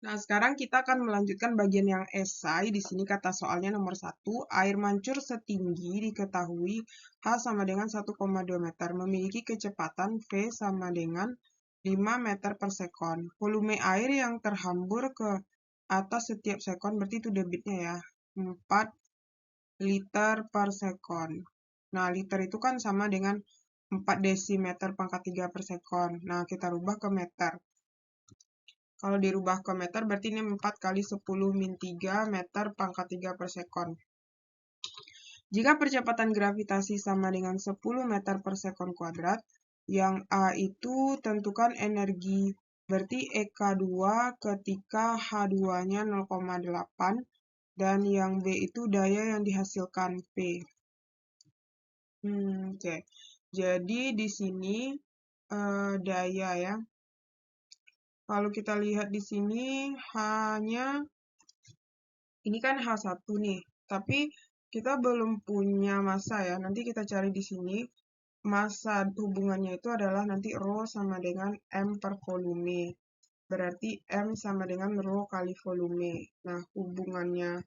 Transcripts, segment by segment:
Nah, sekarang kita akan melanjutkan bagian yang esai. Di sini kata soalnya nomor 1, air mancur setinggi diketahui H sama dengan 1,2 meter, memiliki kecepatan V sama dengan 5 meter per sekon. Volume air yang terhambur ke atas setiap sekon, berarti itu debitnya ya, 4 liter per sekon. Nah, liter itu kan sama dengan 4 desimeter pangkat 3 per sekon. Nah, kita rubah ke meter. Kalau dirubah ke meter, berarti ini 4 kali 10 min 3 meter pangkat 3 per sekon. Jika percepatan gravitasi sama dengan 10 meter per sekon kuadrat, yang A itu tentukan energi, berarti EK2 ketika H2-nya 0,8, dan yang B itu daya yang dihasilkan, P. Oke. Jadi di sini daya ya. Kalau kita lihat di sini hanya ini kan H1 nih, tapi kita belum punya massa ya. Nanti kita cari di sini. Massa hubungannya itu adalah nanti Rho sama dengan M per volume. Berarti M sama dengan Rho kali volume. Nah, hubungannya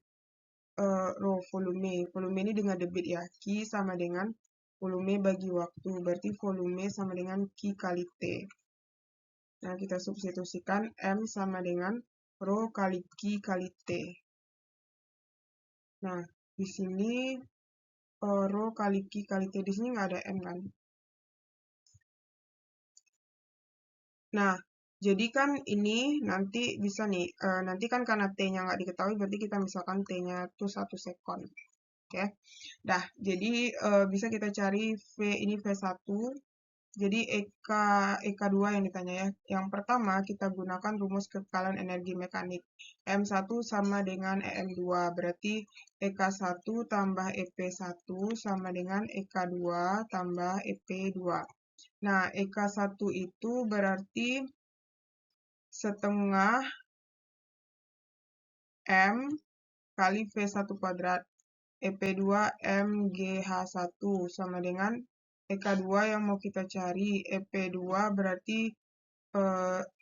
Rho volume. Volume ini dengan debit ya. Q sama dengan volume bagi waktu. Berarti volume sama dengan Q kali T. Nah, kita substitusikan M sama dengan Rho kali Q kali T. Nah, di sini Rho kali Q kali T, di sini nggak ada M kan? Nah, jadi kan ini nanti bisa nih, nanti kan karena T-nya nggak diketahui, berarti kita misalkan T-nya itu 1 sekon. Oke, dah, jadi bisa kita cari V, ini V1, jadi EK2 yang ditanya ya. Yang pertama, kita gunakan rumus kekekalan energi mekanik. M1 sama dengan EM2, berarti EK1 tambah EP1 sama dengan EK2 tambah EP2. Nah, EK1 itu berarti setengah M kali V1 kuadrat. EP2 MGH1 sama dengan EK2 yang mau kita cari. EP2 berarti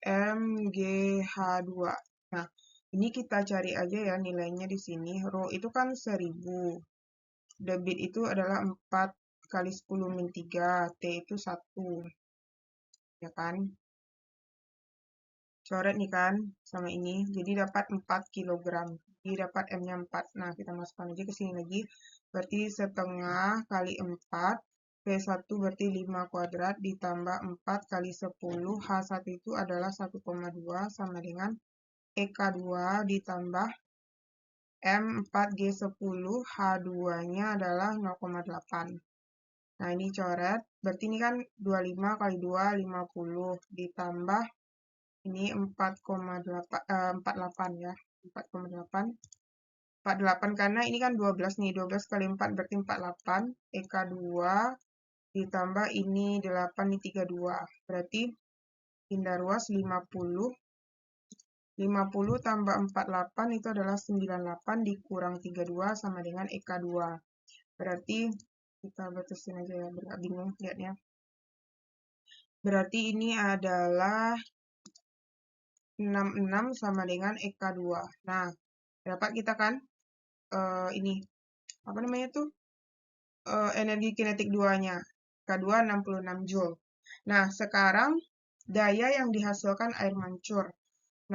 MGH2. Nah, ini kita cari aja ya nilainya di sini. Rho itu kan 1000. Debit itu adalah 4 kali 10 min 3. T itu 1. Ya kan? Coret nih kan sama ini. Jadi dapat 4 kg. Jadi dapat M-nya 4. Nah, kita masukkan aja ke sini lagi. Berarti setengah kali 4. V1 berarti 5 kuadrat ditambah 4 kali 10. H1 itu adalah 1,2 sama dengan EK2 ditambah M4G10. H2-nya adalah 0,8. Nah, ini coret. Berarti ini kan 25 kali 2, 50. Ditambah ini 48 ya. 4,8. 48 karena ini kan 12 nih. 12 kali 4 berarti 48. EK2 ditambah ini 8, ini 32. Berarti pindah ruas 50. 50 tambah 48 itu adalah 98 dikurang 32 sama dengan EK2. Berarti kita batasin aja ya, biar bingung lihatnya. Berarti ini adalah 66 sama dengan EK2. Nah, dapat kita kan ini apa namanya tuh energi kinetik 2-nya. K2 66 Joule. Nah, sekarang daya yang dihasilkan air mancur.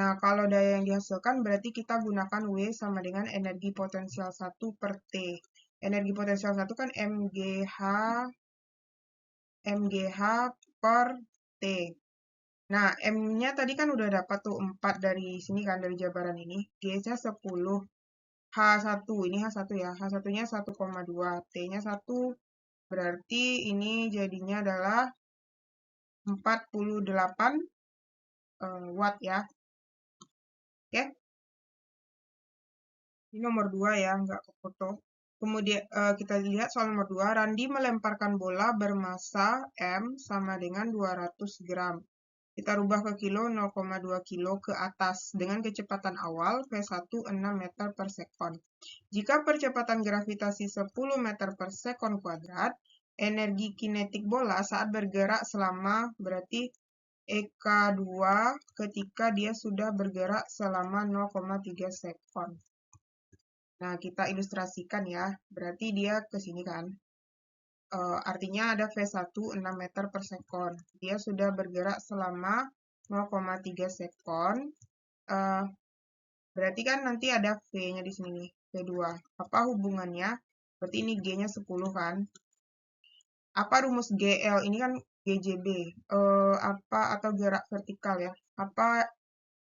Nah, kalau daya yang dihasilkan berarti kita gunakan W sama dengan energi potensial 1 per T. Energi potensial 1 kan MGH per T. Nah, M-nya tadi kan udah dapat tuh 4 dari sini kan, dari jabaran ini. G-nya 10. H1, ini H1 ya. H1-nya 1,2. T-nya 1. Berarti ini jadinya adalah 48 watt ya. Oke. Ini nomor 2 ya, nggak ke foto. Kemudian kita lihat soal nomor 2. Randi melemparkan bola bermassa M sama dengan 200 gram. Kita rubah ke kilo 0,2 kilo ke atas dengan kecepatan awal V1 6 meter per sekon. Jika percepatan gravitasi 10 meter per sekon kuadrat, energi kinetik bola saat bergerak selama berarti EK2 ketika dia sudah bergerak selama 0,3 sekon. Nah, kita ilustrasikan ya. Berarti dia ke sini kan. Artinya ada V1 6 meter per sekon. Dia sudah bergerak selama 0,3 sekon. Berarti kan nanti ada V-nya di sini nih, V2. Apa hubungannya? Berarti ini G-nya 10 kan. Apa rumus GL? Ini kan GJB. Apa atau gerak vertikal ya? Apa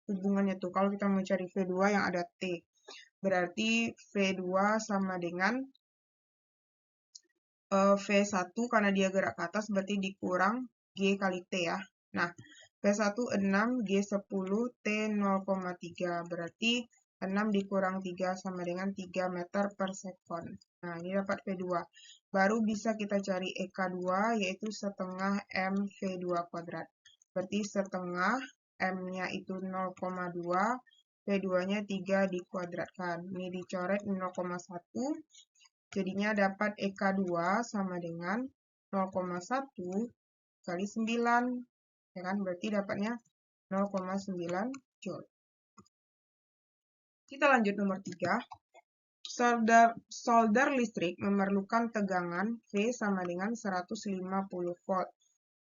hubungannya tuh? Kalau kita mau cari V2 yang ada T. Berarti V2 sama dengan V1 karena dia gerak ke atas berarti dikurang G kali T ya. Nah, V1 6, G 10, T 0,3. Berarti 6 dikurang 3 sama dengan 3 meter per sekon. Nah, ini dapat V2. Baru bisa kita cari EK2 yaitu setengah M V2 kuadrat. Berarti setengah M-nya itu 0,2, V2-nya 3 dikuadratkan. Ini dicoret 0,1. Jadinya dapat EK2 sama dengan 0,1 kali 9. Ya kan? Berarti dapatnya 0,9 Joule. Kita lanjut nomor 3. Solder listrik memerlukan tegangan V sama dengan 150 volt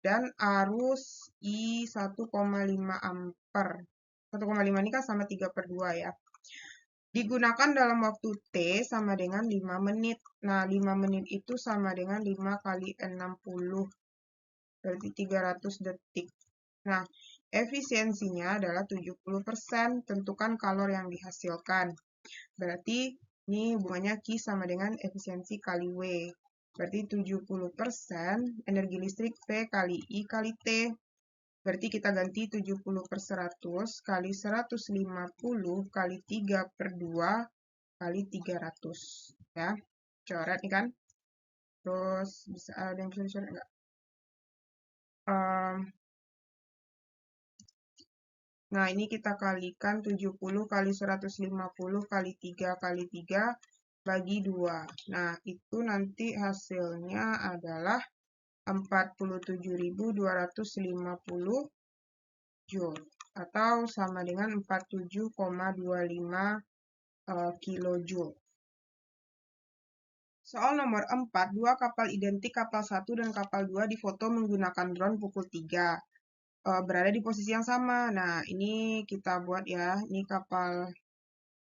dan arus I 1,5 ampere. 1,5 ini kan sama 3/2 ya. Digunakan dalam waktu T sama dengan 5 menit. Nah, 5 menit itu sama dengan 5 kali 60. Berarti 300 detik. Nah, efisiensinya adalah 70%. Tentukan kalor yang dihasilkan. Berarti ini hubungannya Q sama dengan efisiensi kali W. Berarti 70% energi listrik V kali I kali T. Berarti kita ganti 70/100 kali 150 kali 3/2 kali 300. Ya, coret nih kan. Terus bisa ada yang bisa dicoret enggak? Nah, ini kita kalikan 70 kali 150 kali 3 kali 3 bagi 2. Nah, itu nanti hasilnya adalah 47.250 Joule atau sama dengan 47,25 kilojoule. Soal nomor 4, dua kapal identik kapal 1 dan kapal 2 difoto menggunakan drone pukul 3. Berada di posisi yang sama. Nah, ini kita buat ya. Ini kapal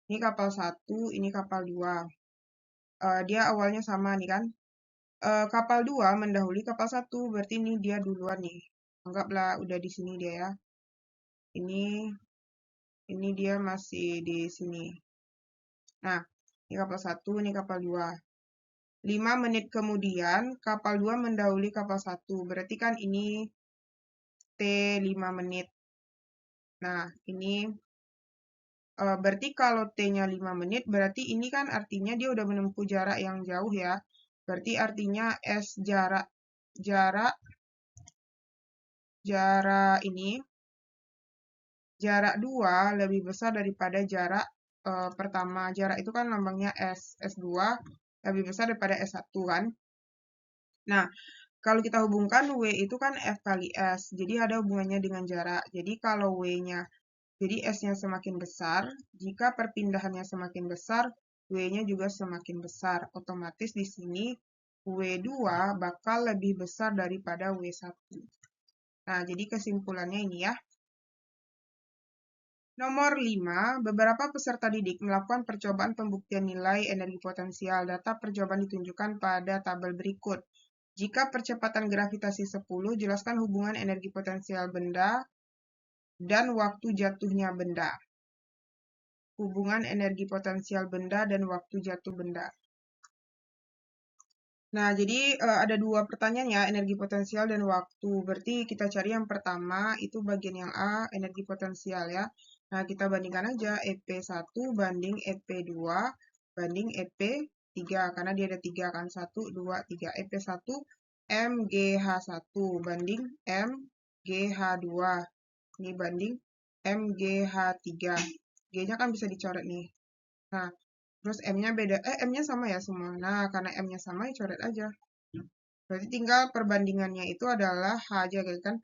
1, ini kapal 2. Dia awalnya sama nih kan. Kapal 2 mendahului kapal 1, berarti ini dia duluan nih. Anggaplah udah di sini dia ya. Ini dia masih di sini. Nah, ini kapal 1, ini kapal 2. 5 menit kemudian, kapal 2 mendahului kapal 1. Berarti kan ini T 5 menit. Nah, ini berarti kalau T-nya 5 menit, berarti ini kan artinya dia udah menempuh jarak yang jauh ya. Berarti artinya S jarak ini, jarak 2 lebih besar daripada jarak pertama. Jarak itu kan lambangnya S. S2 lebih besar daripada S1 kan. Nah, kalau kita hubungkan W itu kan F kali S. Jadi ada hubungannya dengan jarak. Jadi kalau W-nya, jadi S-nya semakin besar, jika perpindahannya semakin besar, W-nya juga semakin besar. Otomatis di sini W2 bakal lebih besar daripada W1. Nah, jadi kesimpulannya ini ya. Nomor 5, beberapa peserta didik melakukan percobaan pembuktian nilai energi potensial. Data percobaan ditunjukkan pada tabel berikut. Jika percepatan gravitasi 10, jelaskan hubungan energi potensial benda dan waktu jatuhnya benda. Hubungan energi potensial benda dan waktu jatuh benda. Nah, jadi ada dua pertanyaan ya, energi potensial dan waktu. Berarti kita cari yang pertama, itu bagian yang A, energi potensial ya. Nah, kita bandingkan aja EP1 banding EP2 banding EP3, karena dia ada 3 kan, 1, 2, 3. EP1 MGH1 banding MGH2. Ini banding MGH3. G-nya kan bisa dicoret nih. Nah, terus M-nya beda. M-nya sama ya semua. Nah, karena M-nya sama, ya coret aja. Berarti tinggal perbandingannya itu adalah H aja gitu kan.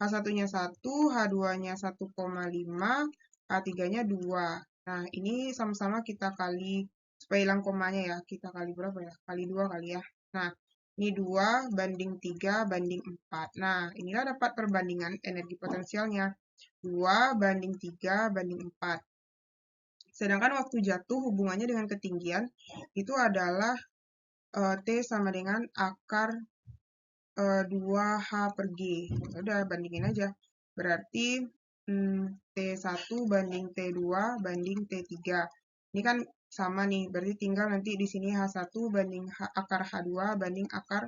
H1-nya 1, H2-nya 1,5, H3-nya 2. Nah, ini sama-sama kita kali, supaya hilang komanya ya, kita kali berapa ya? Kali 2 kali ya. Nah, ini 2 banding 3 banding 4. Nah, inilah dapat perbandingan energi potensialnya. 2 banding 3 banding 4. Sedangkan waktu jatuh hubungannya dengan ketinggian itu adalah T sama dengan akar 2H per G. Udah, bandingin aja. Berarti T1 banding T2 banding T3. Ini kan sama nih, berarti tinggal nanti di sini H1 banding akar H2 banding akar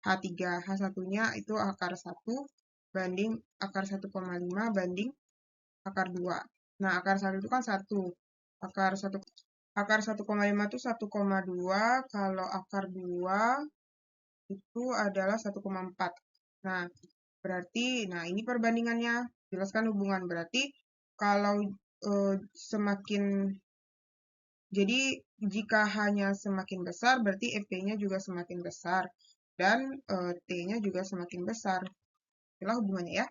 H3. H1-nya itu akar 1 banding akar 1,5 banding akar 2. Nah, akar 1 itu kan 1. Akar 1,5 itu 1,2, kalau akar 2 itu adalah 1,4. Nah, berarti, ini perbandingannya, jelaskan hubungan. Berarti, kalau semakin, jadi jika hanya semakin besar, berarti Fp-nya juga semakin besar, dan T-nya juga semakin besar. Itulah hubungannya ya.